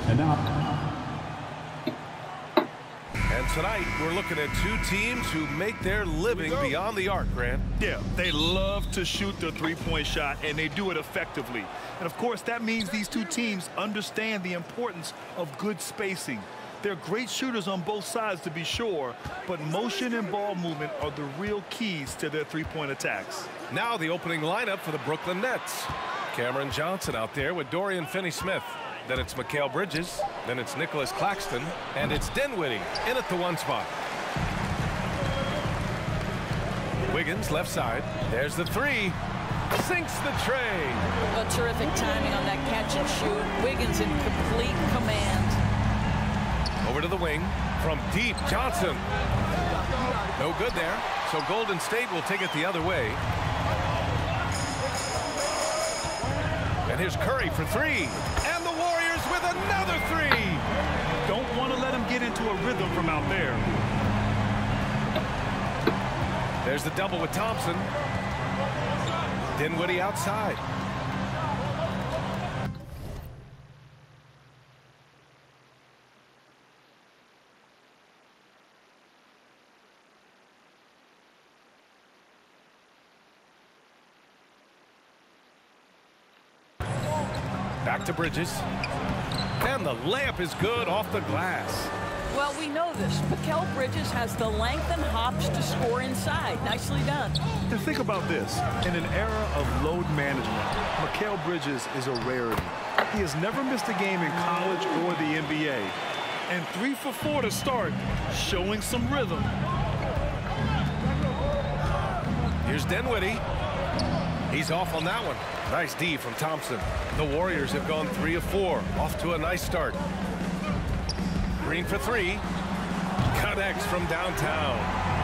And now. And tonight, we're looking at two teams who make their living beyond the arc, Grant. Yeah, they love to shoot the three-point shot, and they do it effectively. And, of course, that means these two teams understand the importance of good spacing. They're great shooters on both sides, to be sure, but motion and ball movement are the real keys to their three-point attacks. Now the opening lineup for the Brooklyn Nets. Cameron Johnson out there with Dorian Finney-Smith. Then it's Mikal Bridges. Then it's Nicholas Claxton. And it's Dinwiddie in at the one spot. Wiggins left side. There's the three. Sinks the tray. A terrific timing on that catch and shoot. Wiggins in complete command. Over to the wing. From deep, Johnson. No good there. So Golden State will take it the other way. And here's Curry for three. And the Warriors with another three. Don't want to let him get into a rhythm from out there. There's the double with Thompson. Dinwiddie outside. Back to Bridges. And the layup is good off the glass. Well, we know this. Mikal Bridges has the length and hops to score inside. Nicely done. And think about this. In an era of load management, Mikal Bridges is a rarity. He has never missed a game in college or the NBA. And 3 for 4 to start, showing some rhythm. Here's Dinwiddie. He's off on that one. Nice D from Thompson. The Warriors have gone 3 of 4. Off to a nice start. Green for three. Connects from downtown.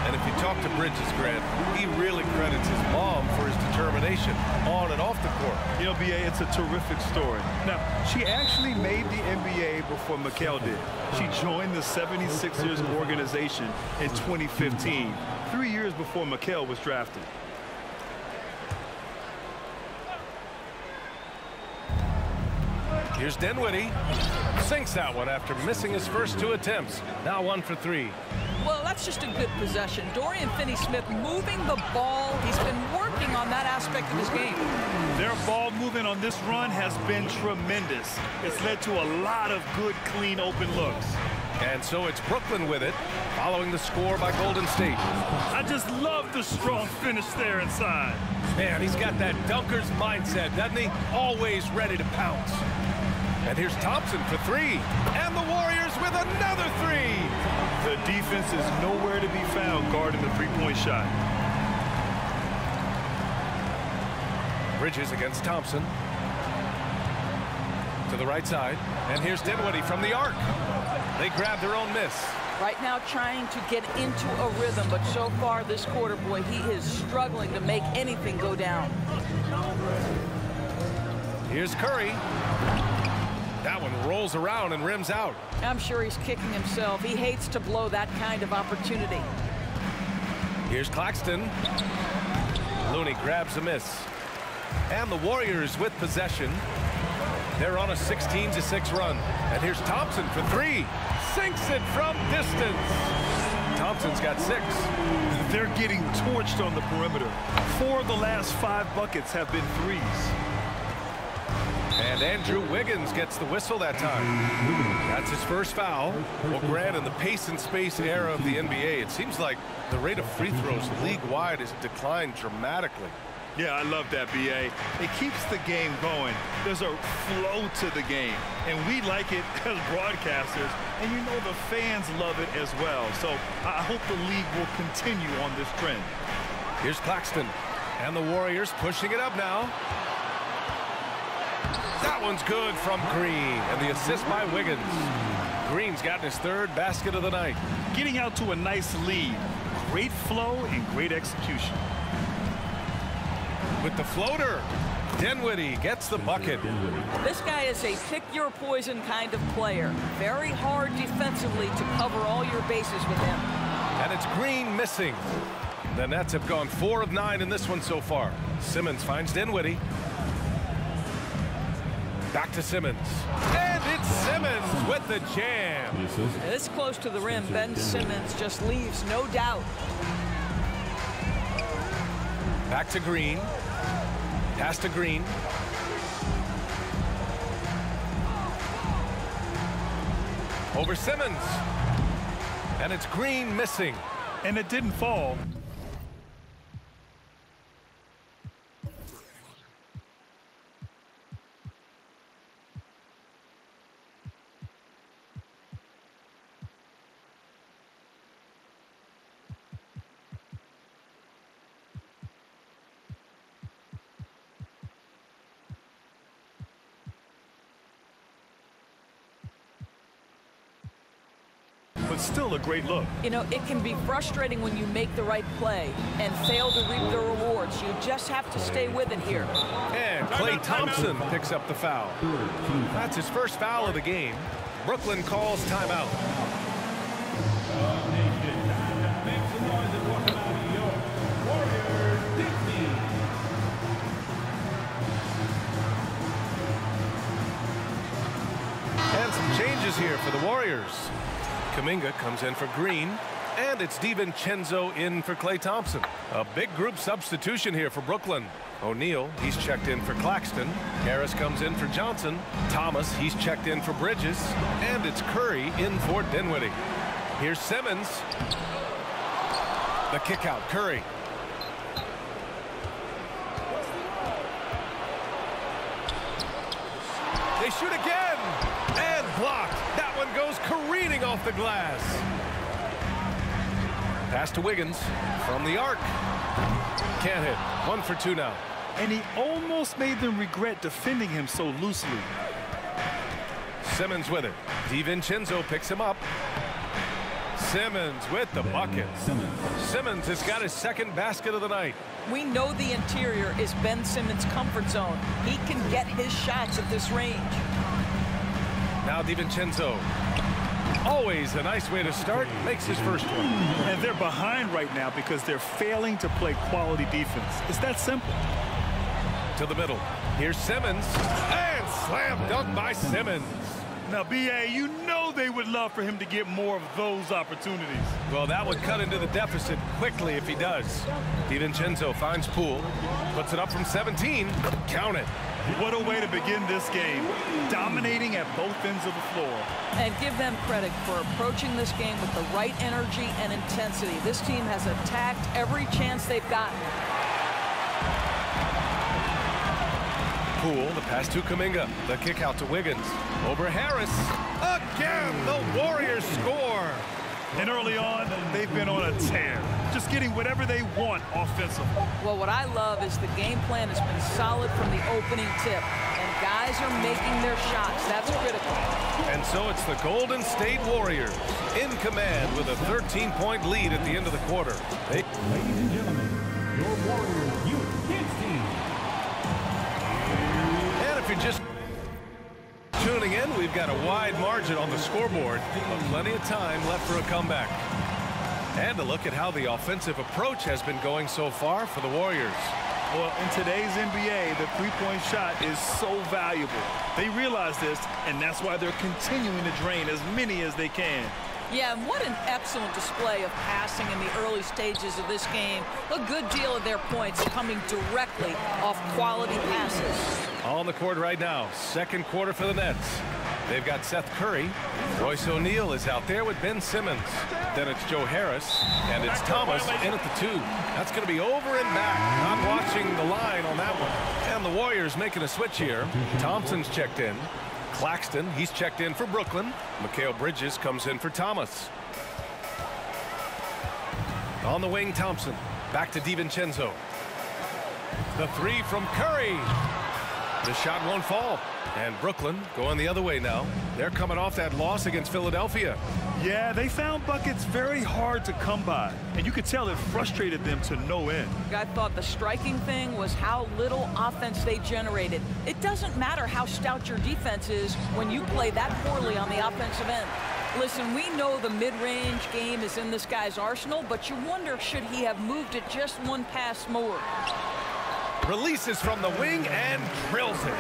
And if you talk to Bridges, Grant, he really credits his mom for his determination on and off the court. You know, B.A., it's a terrific story. Now, she actually made the NBA before Mikal did. She joined the 76ers organization in 2015, 3 years before Mikal was drafted. Here's Dinwiddie. Sinks that one after missing his first 2 attempts. Now 1 for 3. Well, that's just a good possession. Dorian Finney-Smith moving the ball. He's been working on that aspect of his game. Their ball movement on this run has been tremendous. It's led to a lot of good, clean, open looks. And so it's Brooklyn with it, following the score by Golden State. I just love the strong finish there inside. Man, he's got that dunker's mindset, doesn't he? Always ready to pounce. And here's Thompson for three. And the Warriors with another three. The defense is nowhere to be found guarding the three-point shot. Bridges against Thompson. To the right side. And here's Dinwiddie from the arc. They grab their own miss. Right now trying to get into a rhythm, but so far this quarter, boy, he is struggling to make anything go down. Here's Curry. That one rolls around and rims out. I'm sure he's kicking himself. He hates to blow that kind of opportunity. Here's Claxton. Looney grabs a miss. And the Warriors with possession. They're on a 16-6 run. And here's Thompson for three. Sinks it from distance. Thompson's got 6. They're getting torched on the perimeter. 4 of the last 5 buckets have been threes. And Andrew Wiggins gets the whistle that time. That's his first foul. Well, Grant, in the pace and space era of the NBA, it seems like the rate of free throws league-wide has declined dramatically. Yeah, I love that, B.A. It keeps the game going. There's a flow to the game, and we like it as broadcasters, and you know the fans love it as well. So I hope the league will continue on this trend. Here's Claxton, and the Warriors pushing it up now. That one's good from Green, and the assist by Wiggins. Green's gotten his 3rd basket of the night. Getting out to a nice lead. Great flow and great execution. With the floater, Dinwiddie gets the bucket. This guy is a pick-your-poison kind of player. Very hard defensively to cover all your bases with him. And it's Green missing. The Nets have gone 4 of 9 in this one so far. Simmons finds Dinwiddie. Back to Simmons. And it's Simmons with the jam. This close to the rim, Ben Simmons just leaves no doubt. Back to Green. Pass to Green. Over Simmons. And it's Green missing. And it didn't fall. But still a great look. You know, it can be frustrating when you make the right play and fail to reap the rewards. You just have to stay with it here. And Klay Thompson picks up the foul. That's his first foul of the game. Brooklyn calls timeout. And some changes here for the Warriors. Kuminga comes in for Green, and it's DiVincenzo in for Klay Thompson. A big group substitution here for Brooklyn. O'Neal, he's checked in for Claxton. Harris comes in for Johnson. Thomas, he's checked in for Bridges. And it's Curry in for Dinwiddie. Here's Simmons. The kick out, Curry. They shoot again, and blocked. That one goes careening off the glass. Pass to Wiggins from the arc. Can't hit. 1 for 2 now. And he almost made them regret defending him so loosely. Simmons with it. DiVincenzo picks him up. Simmons with the bucket. Simmons has got his second basket of the night. We know the interior is Ben Simmons' comfort zone. He can get his shots at this range. Now DiVincenzo. Always a nice way to start. Makes his first one. And they're behind right now because they're failing to play quality defense. It's that simple. To the middle. Here's Simmons. And slam dunk by Simmons. Now, B.A., you know they would love for him to get more of those opportunities. Well, that would cut into the deficit quickly if he does. DiVincenzo finds Poole. Puts it up from 17. Count it. What a way to begin this game. Dominating at both ends of the floor. And give them credit for approaching this game with the right energy and intensity. This team has attacked every chance they've gotten. Poole, the pass to Kuminga. The kick out to Wiggins. Over Harris. Again, the Warriors score. And early on, they've been on a tear. Just getting whatever they want offensively. Well, what I love is the game plan has been solid from the opening tip. And guys are making their shots. That's critical. And so it's the Golden State Warriors in command with a 13-point lead at the end of the quarter. Ladies and gentlemen, your Warriors Youth Kids team. And if you're just tuning in, we've got a wide margin on the scoreboard, but plenty of time left for a comeback. And a look at how the offensive approach has been going so far for the Warriors. Well, in today's NBA, the three-point shot is so valuable. They realize this, and that's why they're continuing to drain as many as they can. Yeah, and what an excellent display of passing in the early stages of this game. A good deal of their points coming directly off quality passes. On the court right now, second quarter for the Nets. They've got Seth Curry. Royce O'Neal is out there with Ben Simmons. Then it's Joe Harris, and it's Thomas in at the 2. That's going to be over and back. Not watching the line on that one. And the Warriors making a switch here. Thompson's checked in. Claxton, he's checked in for Brooklyn. Mikal Bridges comes in for Thomas. On the wing, Thompson. Back to DiVincenzo. The 3 from Curry. The shot won't fall. And Brooklyn going the other way now. They're coming off that loss against Philadelphia. Yeah, they found buckets very hard to come by. And you could tell it frustrated them to no end. I thought the striking thing was how little offense they generated. It doesn't matter how stout your defense is when you play that poorly on the offensive end. Listen, we know the mid-range game is in this guy's arsenal, but you wonder, should he have moved it just one pass more? Releases from the wing and drills it.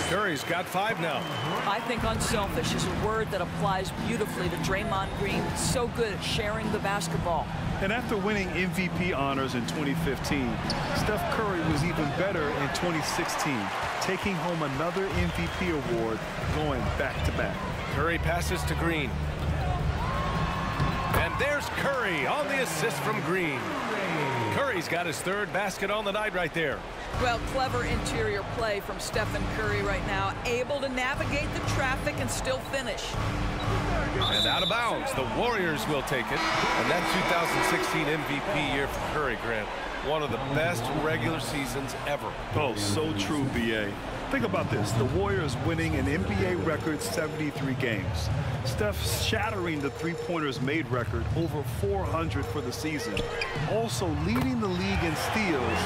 Curry's got 5 now. I think unselfish is a word that applies beautifully to Draymond Green. So good at sharing the basketball. And after winning MVP honors in 2015, Steph Curry was even better in 2016, taking home another MVP award, going back-to-back. Curry passes to Green. And there's Curry on the assist from Green. Curry's got his 3rd basket on the night right there. Well, clever interior play from Stephen Curry right now, able to navigate the traffic and still finish. And out of bounds, the Warriors will take it. And that 2016 MVP year for Curry, Grant, one of the best regular seasons ever. Oh, so true, B.A. Think about this. The Warriors winning an NBA record 73 games. Steph shattering the three-pointers made record, over 400 for the season. Also leading the league in steals.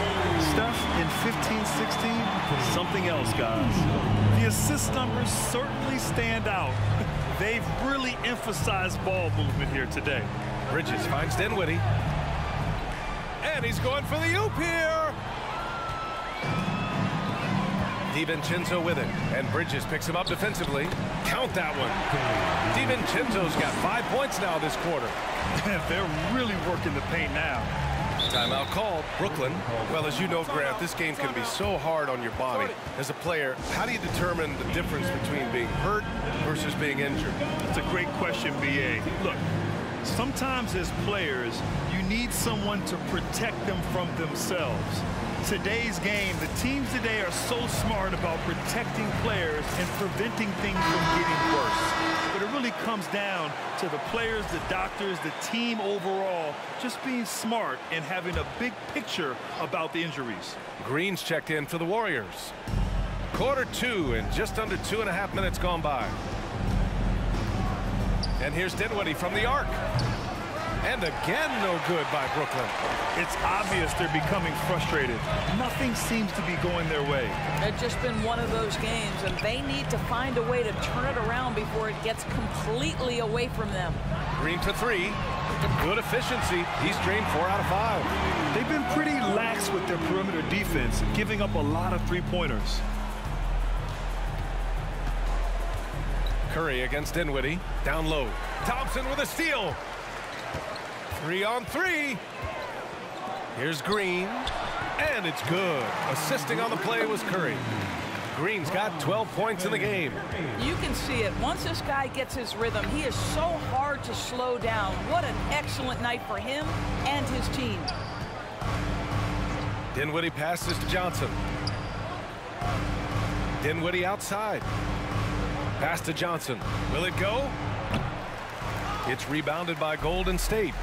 Steph in 15-16, something else, guys. The assist numbers certainly stand out. They've really emphasized ball movement here today. Bridges finds Dinwiddie. And he's going for the oop here. DiVincenzo with it, and Bridges picks him up defensively. Count that one. DiVincenzo's got 5 points now this quarter. They're really working the paint now. Timeout called. Brooklyn. Well, as you know, Grant, this game can be so hard on your body. As a player, how do you determine the difference between being hurt versus being injured? That's a great question, B.A. Look, sometimes as players, you need someone to protect them from themselves. Today's game, the teams today are so smart about protecting players and preventing things from getting worse. But it really comes down to the players, the doctors, the team overall, just being smart and having a big picture about the injuries. Green's checked in for the Warriors. Quarter 2 and just under 2.5 minutes gone by. And here's Dinwiddie from the arc. And again, no good by Brooklyn. It's obvious they're becoming frustrated. Nothing seems to be going their way. It's just been one of those games, and they need to find a way to turn it around before it gets completely away from them. Green for 3. Good efficiency. He's drained 4 out of 5. They've been pretty lax with their perimeter defense, giving up a lot of three-pointers. Curry against Dinwiddie. Down low. Thompson with a steal. 3 on 3. Here's Green. And it's good. Assisting on the play was Curry. Green's got 12 points in the game. You can see it. Once this guy gets his rhythm, he is so hard to slow down. What an excellent night for him and his team. Dinwiddie passes to Johnson. Dinwiddie outside. Pass to Johnson. Will it go? It's rebounded by Golden State.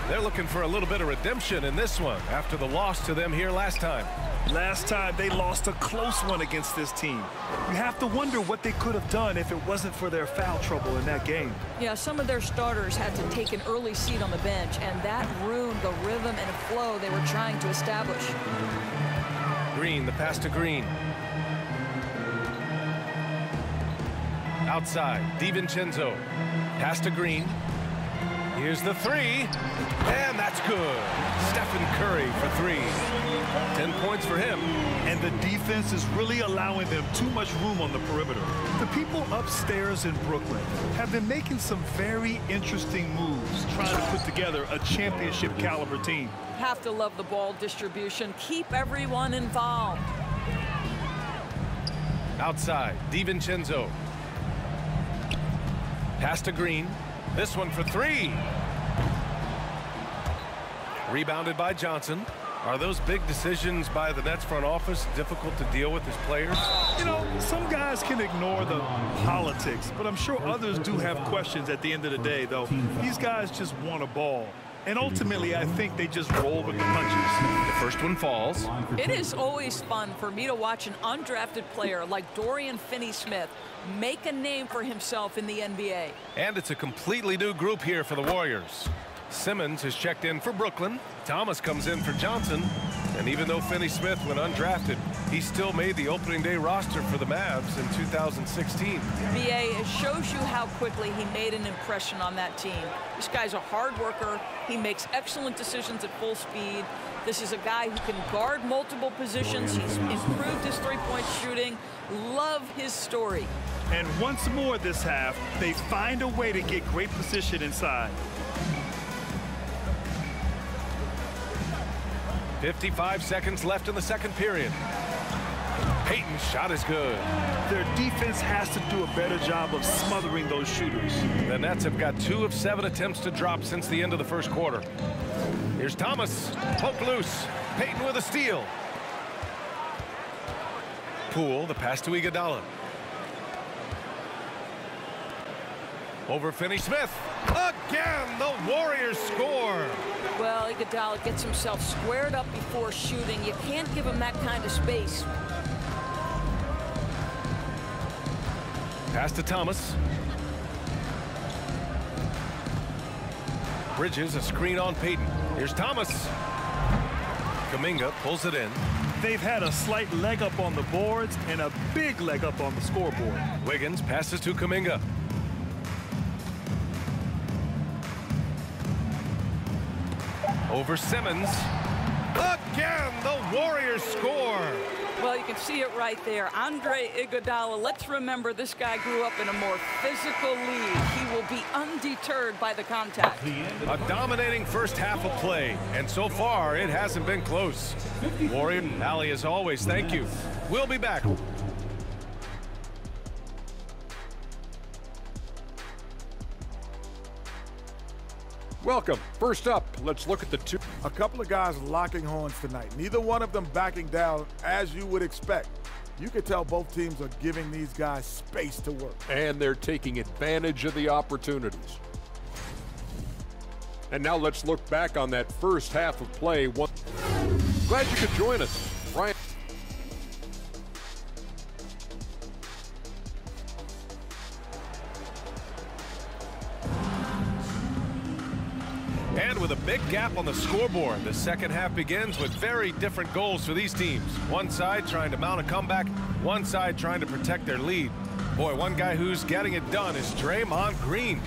They're looking for a little bit of redemption in this one after the loss to them here last time. Last time they lost a close one against this team. You have to wonder what they could have done if it wasn't for their foul trouble in that game. Yeah, some of their starters had to take an early seat on the bench, and that ruined the rhythm and flow they were trying to establish. Green, the pass to Green. Outside, DiVincenzo. Pass to Green. Here's the 3, and that's good. Stephen Curry for 3. 10 points for him. And the defense is really allowing them too much room on the perimeter. The people upstairs in Brooklyn have been making some very interesting moves, trying to put together a championship caliber team. Have to love the ball distribution. Keep everyone involved. Outside, DiVincenzo. Pass to Green. This one for 3. Rebounded by Johnson. Are those big decisions by the Nets front office difficult to deal with as players? You know, some guys can ignore the politics, but I'm sure others do have questions at the end of the day, though. These guys just want a ball. And ultimately, I think they just roll with the punches. The first one falls. It is always fun for me to watch an undrafted player like Dorian Finney-Smith make a name for himself in the NBA. And it's a completely new group here for the Warriors. Simmons has checked in for Brooklyn. Thomas comes in for Johnson. And even though Finney-Smith went undrafted, he still made the opening day roster for the Mavs in 2016. BA, it shows you how quickly he made an impression on that team. This guy's a hard worker. He makes excellent decisions at full speed. This is a guy who can guard multiple positions. He's improved his three-point shooting. Love his story. And once more this half, they find a way to get great position inside. 55 seconds left in the second period. Payton's shot is good. Their defense has to do a better job of smothering those shooters. The Nets have got 2 of 7 attempts to drop since the end of the first quarter. Here's Thomas, poked loose. Payton with a steal. Poole, the pass to Iguodala. Over Finney-Smith. Again, the Warriors score. Well, Iguodala gets himself squared up before shooting. You can't give him that kind of space. Pass to Thomas. Bridges, a screen on Payton. Here's Thomas. Kuminga pulls it in. They've had a slight leg up on the boards and a big leg up on the scoreboard. Wiggins passes to Kuminga. Over Simmons. Again, the Warriors score. Well, you can see it right there. Andre Iguodala, let's remember this guy grew up in a more physical league. He will be undeterred by the contact. A dominating first half of play, and so far it hasn't been close. Warrior, Allie, as always, thank you. We'll be back. Welcome. First up, let's look at the two. A couple of guys locking horns tonight. Neither one of them backing down as you would expect. You can tell both teams are giving these guys space to work. And they're taking advantage of the opportunities. And now let's look back on that first half of play. Glad you could join us. Ryan. And with a big gap on the scoreboard, the second half begins with very different goals for these teams. One side trying to mount a comeback, one side trying to protect their lead. Boy, one guy who's getting it done is Draymond Green.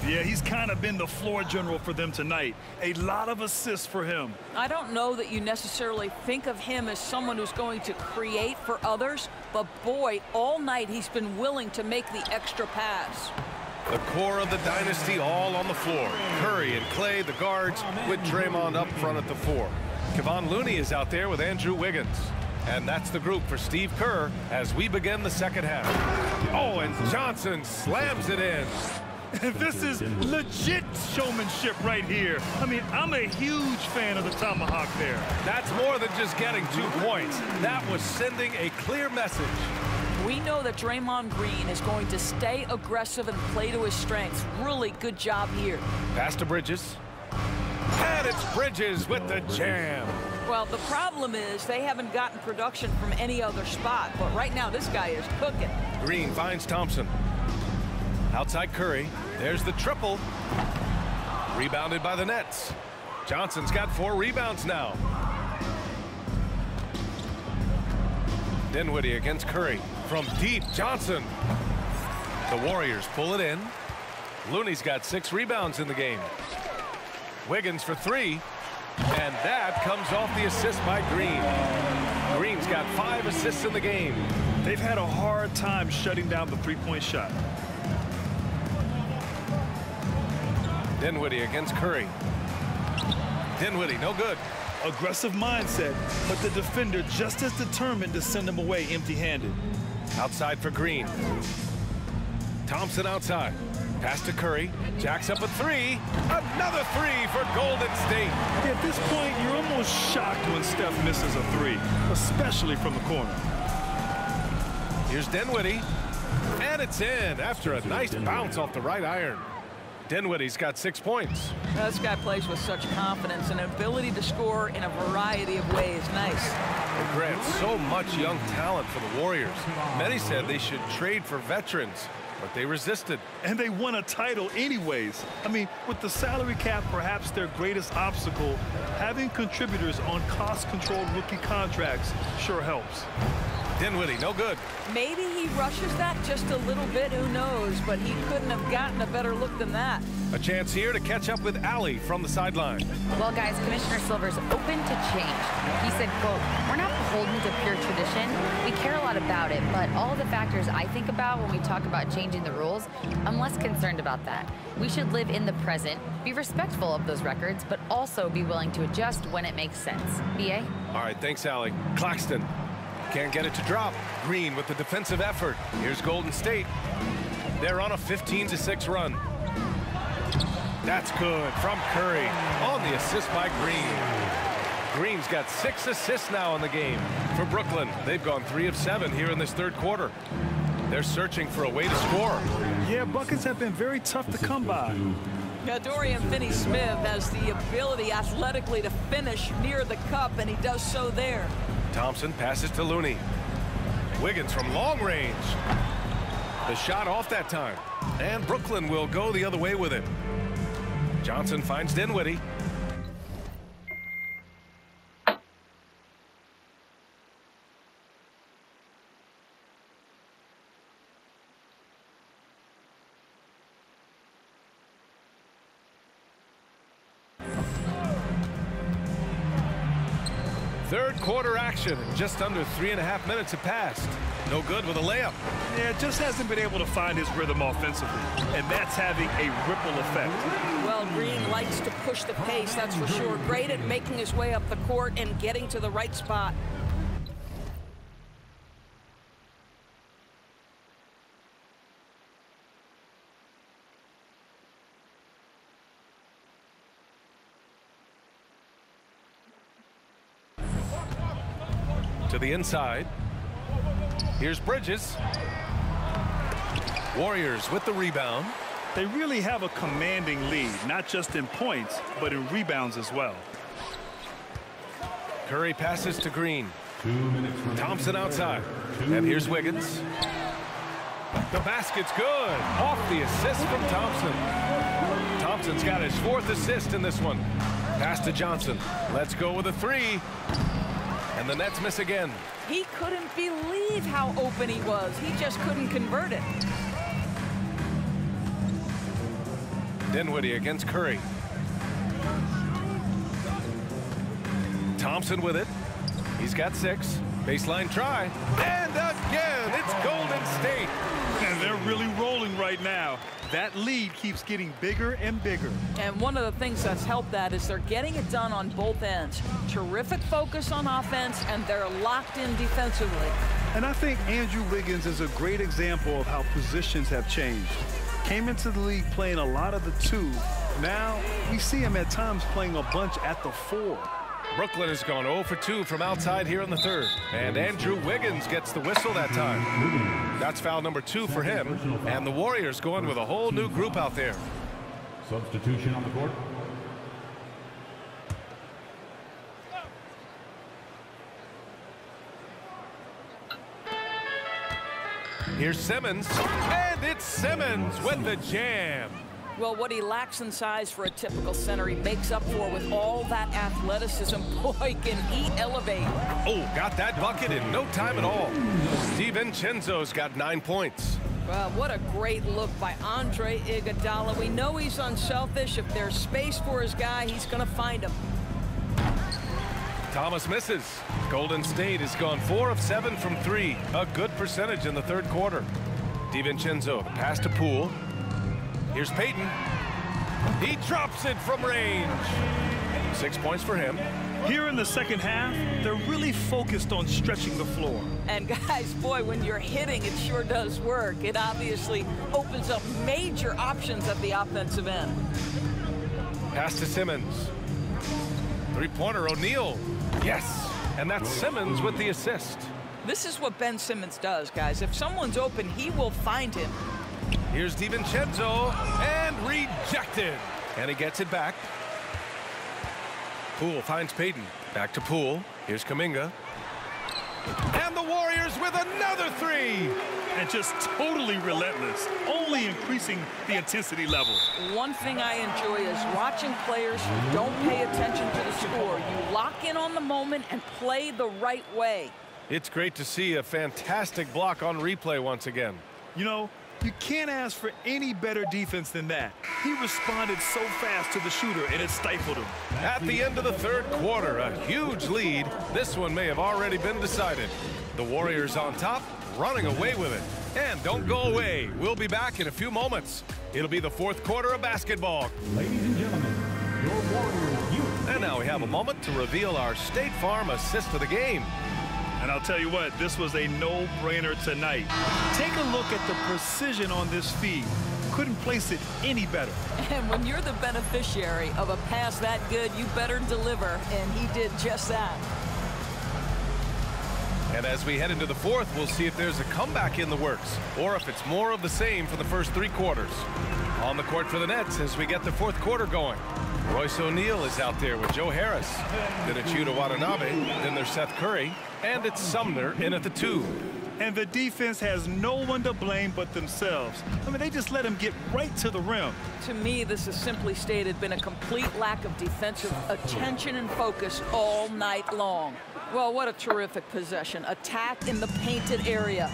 Yeah, he's kind of been the floor general for them tonight. A lot of assists for him. I don't know that you necessarily think of him as someone who's going to create for others, but boy, all night he's been willing to make the extra pass. The core of the dynasty all on the floor. Curry and Clay, the guards, with Draymond up front at the 4. Kevon Looney is out there with Andrew Wiggins. And that's the group for Steve Kerr as we begin the second half. Oh, and Johnson slams it in. This is legit showmanship right here. I mean, I'm a huge fan of the tomahawk there. That's more than just getting 2 points. That was sending a clear message. We know that Draymond Green is going to stay aggressive and play to his strengths. Really good job here. Pass to Bridges. And it's Bridges with the jam. Well, the problem is they haven't gotten production from any other spot, but right now this guy is cooking. Green finds Thompson. Outside Curry. There's the triple. Rebounded by the Nets. Johnson's got 4 rebounds now. Dinwiddie against Curry. From deep, Johnson. The Warriors pull it in. Looney's got 6 rebounds in the game. Wiggins for 3. And that comes off the assist by Green. Green's got 5 assists in the game. They've had a hard time shutting down the three-point shot. Dinwiddie against Curry. Dinwiddie, no good. Aggressive mindset, but the defender just as determined to send him away empty-handed. Outside for Green. Thompson outside. Pass to Curry. Jacks up a 3. Another 3 for Golden State. At this point, you're almost shocked when Steph misses a 3, especially from the corner. Here's Dinwiddie. And it's in after a nice bounce off the right iron. Dinwiddie's got 6 points. This guy plays with such confidence and ability to score in a variety of ways. Nice. It grants so much young talent for the Warriors. Many said they should trade for veterans. but they resisted. And they won a title anyways. I mean, with the salary cap perhaps their greatest obstacle, having contributors on cost-controlled rookie contracts sure helps. Dinwiddie, no good. Maybe he rushes that just a little bit, who knows, but he couldn't have gotten a better look than that. A chance here to catch up with Allie from the sideline. Well, guys, Commissioner Silver's open to change. He said, quote, "We're not beholden to pure tradition. We care a lot about it, but all of the factors I think about when we talk about changing the rules, I'm less concerned about that. We should live in the present, be respectful of those records, but also be willing to adjust when it makes sense." BA? All right, thanks, Allie. Claxton can't get it to drop. Green with the defensive effort. Here's Golden State. They're on a 15-6 run. That's good from Curry on the assist by Green. Green's got 6 assists now in the game. For Brooklyn, they've gone 3 of 7 here in this third quarter. They're searching for a way to score. Yeah, buckets have been very tough to come by. Now, Dorian Finney-Smith has the ability athletically to finish near the cup, and he does so there. Thompson passes to Looney. Wiggins from long range. The shot off that time. And Brooklyn will go the other way with it. Johnson finds Dinwiddie. Third quarter action. Just under 3.5 minutes have passed. No good with a layup. Yeah, just hasn't been able to find his rhythm offensively, and that's having a ripple effect. Well, Green likes to push the pace, that's for sure. Great at making his way up the court and getting to the right spot. To the inside. Here's Bridges. Warriors with the rebound. They really have a commanding lead, not just in points, but in rebounds as well. Curry passes to Green. 2 minutes remaining. Thompson outside. And here's Wiggins. The basket's good. Off the assist from Thompson. Thompson's got his 4th assist in this one. Pass to Johnson. Let's go with a 3. And the Nets miss again. He couldn't believe how open he was. He just couldn't convert it. Dinwiddie against Curry. Thompson with it. He's got 6. Baseline try. And again, it's Golden State. And they're really rolling right now. That lead keeps getting bigger and bigger. And one of the things that's helped that is they're getting it done on both ends. Terrific focus on offense, and they're locked in defensively. And I think Andrew Wiggins is a great example of how positions have changed. Came into the league playing a lot of the 2. Now we see him at times playing a bunch at the 4. Brooklyn has gone 0 for 2 from outside here in the third. And Andrew Wiggins gets the whistle that time. That's foul number 2 for him. And the Warriors going with a whole new group out there. Substitution on the court. Here's Simmons. And it's Simmons with the jam. Well, what he lacks in size for a typical center, he makes up for with all that athleticism. Boy, can he elevate. Oh, got that bucket in no time at all. DiVincenzo's got 9 points. Well, what a great look by Andre Iguodala. We know he's unselfish. If there's space for his guy, he's going to find him. Thomas misses. Golden State has gone 4 of 7 from 3. A good percentage in the third quarter. DiVincenzo, the pass to Poole. Here's Payton. He drops it from range. 6 points for him. Here in the second half, they're really focused on stretching the floor. And guys, boy, when you're hitting, it sure does work. It obviously opens up major options at the offensive end. Pass to Simmons. Three-pointer, O'Neal. Yes, and that's Simmons with the assist. This is what Ben Simmons does, guys. If someone's open, he will find him. Here's DiVincenzo, and rejected. And he gets it back. Poole finds Payton. Back to Poole. Here's Kuminga. And the Warriors with another three. And just totally relentless, only increasing the intensity level. One thing I enjoy is watching players who don't pay attention to the score. You lock in on the moment and play the right way. It's great to see a fantastic block on replay once again. You know, you can't ask for any better defense than that. He responded so fast to the shooter, and it stifled him. At the end of the third quarter, a huge lead. This one may have already been decided. The Warriors on top, running away with it. And don't go away. We'll be back in a few moments. It'll be the fourth quarter of basketball. Ladies and gentlemen, your Warriors youth. And now we have a moment to reveal our State Farm assist of the game. And I'll tell you what, this was a no-brainer tonight. Take a look at the precision on this feed. Couldn't place it any better. And when you're the beneficiary of a pass that good, you better deliver, and he did just that. And as we head into the fourth, we'll see if there's a comeback in the works or if it's more of the same for the first three quarters. On the court for the Nets as we get the fourth quarter going. Royce O'Neal is out there with Joe Harris. Then it's Yuta Watanabe. Then there's Seth Curry. And it's Sumner in at the 2. And the defense has no one to blame but themselves. I mean, they just let him get right to the rim. To me, this has simply stated been a complete lack of defensive attention and focus all night long. Well, what a terrific possession. Attack in the painted area.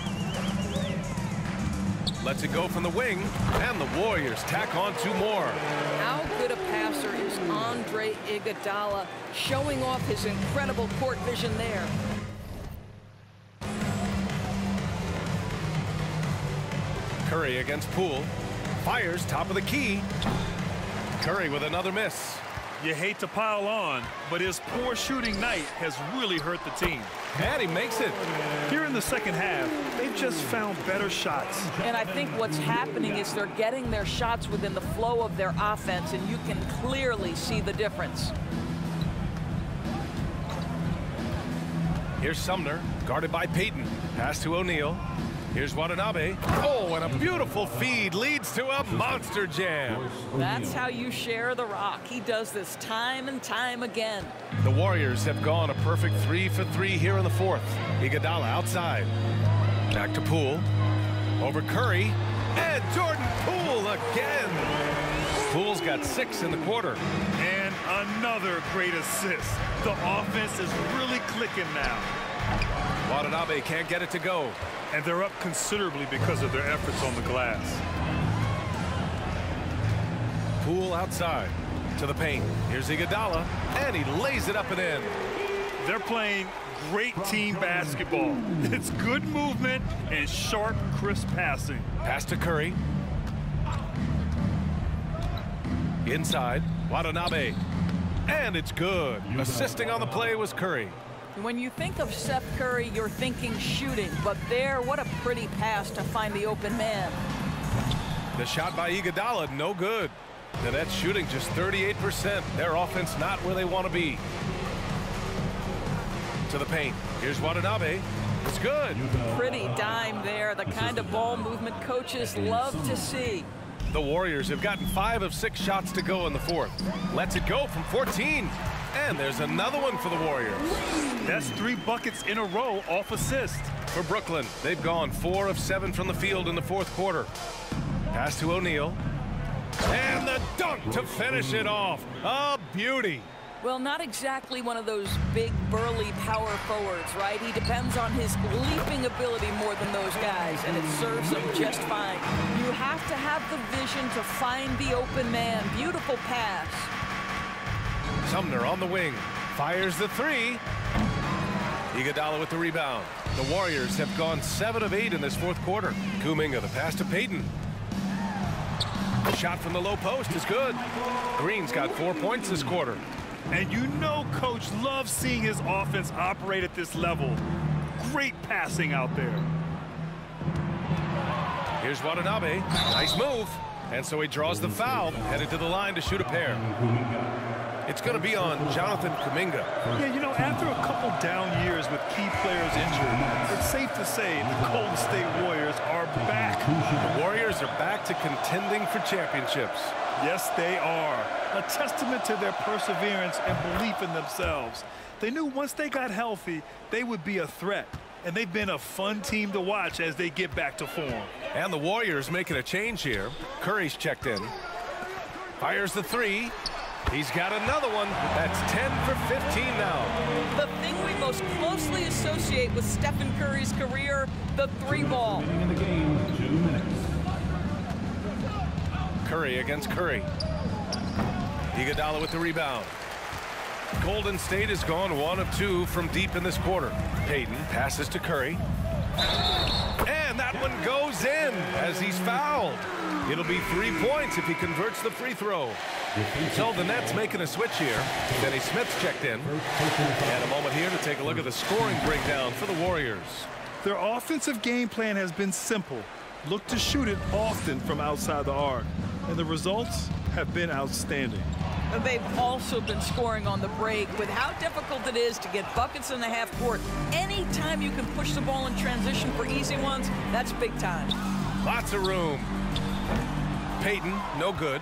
Lets it go from the wing, and the Warriors tack on 2 more. How good a passer is Andre Iguodala, showing off his incredible court vision there. Curry against Poole. Fires top of the key. Curry with another miss. You hate to pile on, but his poor shooting night has really hurt the team. And he makes it. Here in the second half, they've just found better shots. And I think what's happening is they're getting their shots within the flow of their offense, and you can clearly see the difference. Here's Sumner, guarded by Payton. Pass to O'Neal. Here's Watanabe. Oh, and a beautiful feed leads to a monster jam. That's how you share the rock. He does this time and time again. The Warriors have gone a perfect 3 for 3 here in the fourth. Iguodala outside. Back to Poole. Over Curry. And Jordan Poole again. Poole's got 6 in the quarter. And another great assist. The offense is really clicking now. Watanabe can't get it to go. And they're up considerably because of their efforts on the glass. Poole outside to the paint. Here's Iguodala, and he lays it up and in. They're playing great team basketball. It's good movement and sharp, crisp passing. Pass to Curry. Inside, Watanabe. And it's good. Assisting on the play was Curry. When you think of Seth Curry, you're thinking shooting, but there, what a pretty pass to find the open man. The shot by Iguodala, no good. The Nets shooting just 38%. Their offense not where they want to be. To the paint. Here's Watanabe. It's good. Pretty dime there, the kind of ball movement coaches love to see. The Warriors have gotten 5 of 6 shots to go in the fourth. Lets it go from 14. And there's another one for the Warriors. That's 3 buckets in a row off assist. For Brooklyn, they've gone 4 of 7 from the field in the fourth quarter. Pass to O'Neal. And the dunk to finish it off. A beauty. Well, not exactly one of those big, burly power forwards, right? He depends on his leaping ability more than those guys, and it serves him just fine. You have to have the vision to find the open man. Beautiful pass. Sumner on the wing. Fires the 3. Iguodala with the rebound. The Warriors have gone 7 of 8 in this fourth quarter. Kuminga the pass to Payton. The shot from the low post is good. Green's got 4 points this quarter. And you know Coach loves seeing his offense operate at this level. Great passing out there. Here's Watanabe. Nice move. And so he draws the foul, headed to the line to shoot a pair. It's going to be on Jonathan Kuminga. Yeah, you know, after a couple down years with key players injured, it's safe to say the Golden State Warriors are back. The Warriors are back to contending for championships. Yes, they are. A testament to their perseverance and belief in themselves. They knew once they got healthy, they would be a threat. And they've been a fun team to watch as they get back to form. And the Warriors making a change here. Curry's checked in. Fires the three. He's got another one. That's 10 for 15 now. The thing we most closely associate with Stephen Curry's career, the three ball. In the game, 2 minutes. Curry against Curry. Iguodala with the rebound. Golden State has gone 1 of 2 from deep in this quarter. Payton passes to Curry. And that one goes in as he's fouled. It'll be 3 points if he converts the free throw. So the Nets making a switch here. Denny Smith's checked in. And a moment here to take a look at the scoring breakdown for the Warriors. Their offensive game plan has been simple. Look to shoot it often from outside the arc. And the results have been outstanding. And they've also been scoring on the break. With how difficult it is to get buckets in the half court, anytime you can push the ball in transition for easy ones, that's big time. Lots of room. Payton, no good.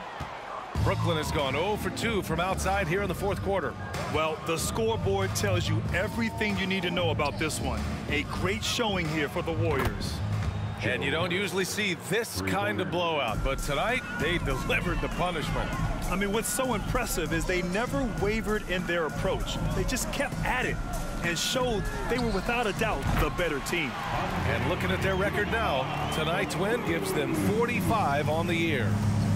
Brooklyn has gone 0 for 2 from outside here in the fourth quarter. Well, the scoreboard tells you everything you need to know about this one. A great showing here for the Warriors. And you don't usually see this kind of blowout, but tonight they delivered the punishment. I mean, what's so impressive is they never wavered in their approach. They just kept at it and showed they were without a doubt the better team. And looking at their record now, tonight's win gives them 45 on the year.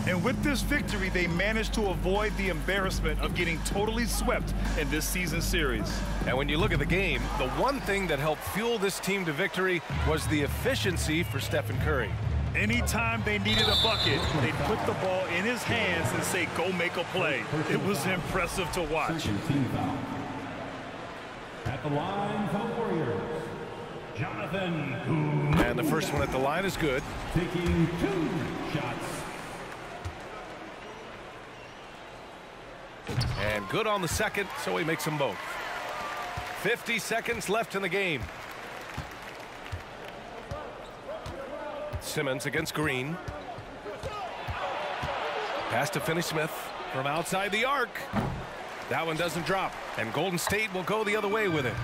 And with this victory, they managed to avoid the embarrassment of getting totally swept in this season series. And when you look at the game, the one thing that helped fuel this team to victory was the efficiency for Stephen Curry. Anytime they needed a bucket, they'd put the ball in his hands and say, go make a play. It was impressive to watch. Team foul. At the line for the Warriors, Jonathan Kuminga. And the first one at the line is good. Taking 2 shots. And good on the second, so he makes them both. 50 seconds left in the game. Simmons against Green. Pass to Finney-Smith from outside the arc. That one doesn't drop, and Golden State will go the other way with it.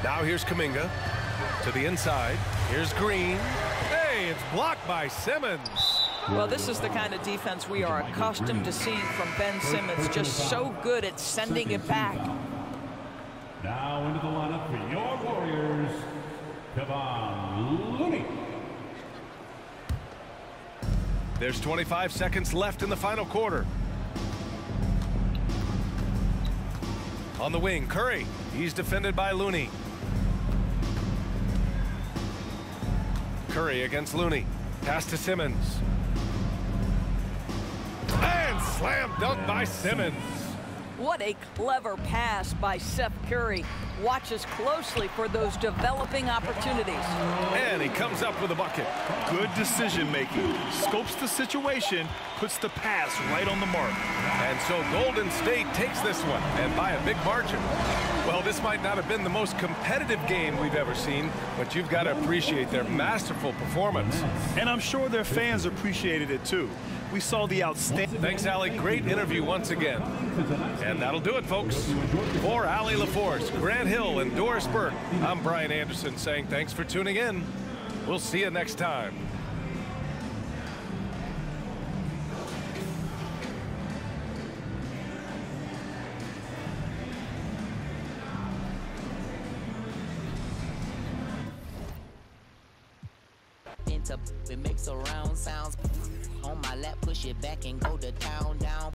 Now here's Kuminga to the inside. Here's Green. Hey, it's blocked by Simmons. Well, this is the kind of defense we are accustomed to seeing from Ben Simmons, just so good at sending it back. Now into the lineup for your Warriors, Kevon Looney. There's 25 seconds left in the final quarter. On the wing, Curry. He's defended by Looney. Curry against Looney. Pass to Simmons. And slam dunk by Simmons. What a clever pass by Seth Curry. Watches closely for those developing opportunities. And he comes up with a bucket. Good decision making. Scopes the situation, puts the pass right on the mark. And so Golden State takes this one, and by a big margin. Well, this might not have been the most competitive game we've ever seen, but you've got to appreciate their masterful performance. And I'm sure their fans appreciated it too. We saw the outstanding. Thanks, Allie. Great interview once again. And that'll do it, folks. For Allie LaForce, Grant Hill, and Doris Burke, I'm Brian Anderson saying thanks for tuning in. We'll see you next time. It makes surround sounds. On my lap, push it back and go to town, down.